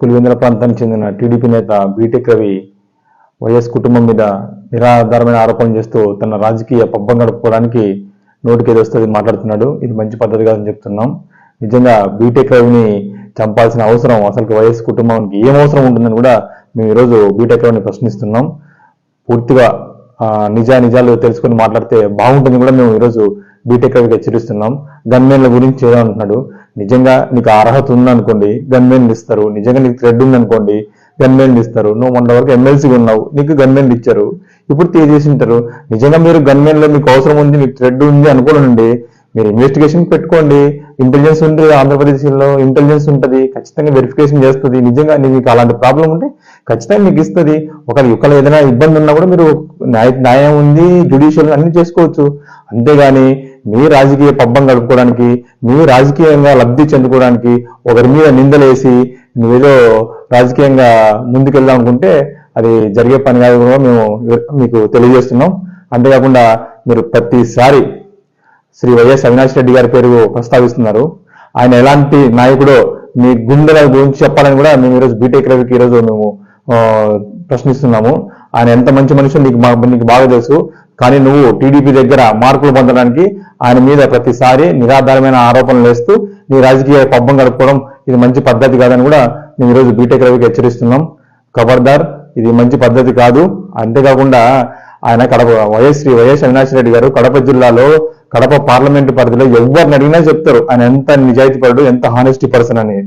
పులివెందుల ప్రాంతానికి చెందిన టీడీపీ నేత బీటెక్ రవి వైఎస్ కుటుంబం మీద నిరాధారమైన ఆరోపణలు చేస్తూ తన రాజకీయ పబ్బం గడుపుకోవడానికి నోటికి ఏదో వస్తుంది మాట్లాడుతున్నాడు. ఇది మంచి పద్ధతి కాదని చెప్తున్నాం. నిజంగా బీటెక్ రవిని చంపాల్సిన అవసరం అసలు వైఎస్ కుటుంబానికి ఏం అవసరం ఉంటుందని కూడా మేము ఈరోజు బీటెక్ రవిని ప్రశ్నిస్తున్నాం. పూర్తిగా నిజాలు తెలుసుకొని మాట్లాడితే బాగుంటుందని కూడా మేము ఈరోజు బీటెక్ రవికి హెచ్చరిస్తున్నాం. గన్మెన్ల గురించి ఏదో అంటున్నాడు. నిజంగా నీకు అర్హత ఉందనుకోండి గన్మెన్లు ఇస్తారు. నిజంగా నీకు థ్రెడ్ ఉందనుకోండి గన్మెన్లు ఇస్తారు. నువ్వు మొన్న వరకు ఎమ్మెల్సీ ఉన్నావు, నీకు గన్మెన్లు ఇచ్చారు, ఇప్పుడు తీసేసి ఉంటారు. నిజంగా మీరు గన్మెన్లో మీకు అవసరం ఉంది, మీకు థ్రెడ్ ఉంది అనుకోనండి, మీరు ఇన్వెస్టిగేషన్ పెట్టుకోండి. ఇంటెలిజెన్స్ ఉంది, ఆంధ్రప్రదేశ్లో ఇంటెలిజెన్స్ ఉంటుంది, ఖచ్చితంగా వెరిఫికేషన్ చేస్తుంది. నిజంగా మీకు అలాంటి ప్రాబ్లం ఉంటే ఖచ్చితంగా మీకు ఇస్తుంది. ఒకరు ఏదైనా ఇబ్బంది ఉన్నా కూడా మీరు న్యాయం ఉంది, జ్యుడిషియల్ అన్ని చేసుకోవచ్చు. అంతేగాని మీ రాజకీయ పబ్బం గడుపుకోవడానికి, మీ రాజకీయంగా లబ్ధి చెందుకోవడానికి ఒకరి మీద నిందలేసి నువ్వేదో రాజకీయంగా ముందుకెళ్దాం అనుకుంటే అది జరిగే పని కాదు కూడా మేము మీకు తెలియజేస్తున్నాం. అంతేకాకుండా మీరు ప్రతిసారి శ్రీ వైఎస్ అవినాష్ రెడ్డి గారి పేరు ప్రస్తావిస్తున్నారు. ఆయన ఎలాంటి నాయకుడో మీ గుండెల గురించి చెప్పాలని కూడా మేము ఈరోజు బీటెక్ రవికి ఈరోజు మేము ప్రశ్నిస్తున్నాము. ఆయన ఎంత మంచి మనిషి నీకు బాగా తెలుసు. కానీ నువ్వు టీడీపీ దగ్గర మార్కులు పొందడానికి ఆయన మీద ప్రతిసారి నిరాధారమైన ఆరోపణలు వేస్తూ నీ రాజకీయ పబ్బం గడుపుకోవడం ఇది మంచి పద్ధతి కాదని కూడా మేము ఈరోజు బీటెక్ రవికి హెచ్చరిస్తున్నాం. ఖబర్దార్, ఇది మంచి పద్ధతి కాదు. అంతేకాకుండా ఆయన శ్రీ వైఎస్ అవినాష్ రెడ్డి గారు కడప జిల్లాలో కడప పార్లమెంటు పరిధిలో ఎవరిని అడిగినా చెప్తారు ఆయన ఎంత నిజాయితీపరుడు, ఎంత హానెస్టీ పర్సన్ అని.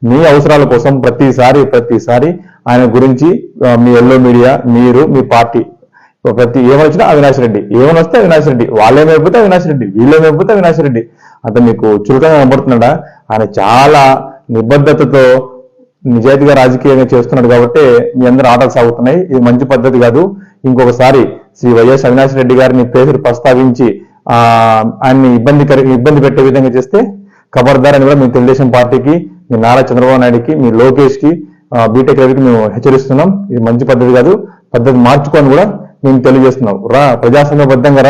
మీ అవసరాల కోసం ప్రతిసారి ఆయన గురించి మీ ఎల్లో మీడియా, మీరు, మీ పార్టీ ఏమొచ్చినా అవినాష్ రెడ్డి, ఏమనొస్తే అవినాష్ రెడ్డి, వాళ్ళేమైపోతే అవినాష్ రెడ్డి, వీళ్ళేమైపోతే అవినాష్ రెడ్డి. అంత మీకు చురుకంగా కనబడుతున్నాడా? ఆయన చాలా నిబద్ధతతో నిజాయితీగా రాజకీయంగా చేస్తున్నాడు కాబట్టి మీ అందరూ ఆటలు సాగుతున్నాయి. ఇది మంచి పద్ధతి కాదు. ఇంకొకసారి శ్రీ వైఎస్ అవినాష్ రెడ్డి గారిని పేరు ప్రస్తావించి ఆయన్ని ఇబ్బంది పెట్టే విధంగా చేస్తే ఖబర్దార్ అని కూడా మేము తెలుగుదేశం పార్టీకి, మీ నారా చంద్రబాబు నాయుడుకి, మీ లోకేష్ కి, బీటెక్ రవికి మేము హెచ్చరిస్తున్నాం. ఇది మంచి పద్ధతి కాదు. పద్ధతి మార్చుకొని కూడా మేము తెలియజేస్తున్నాం. ప్రజాస్వామ్యబద్ధంగా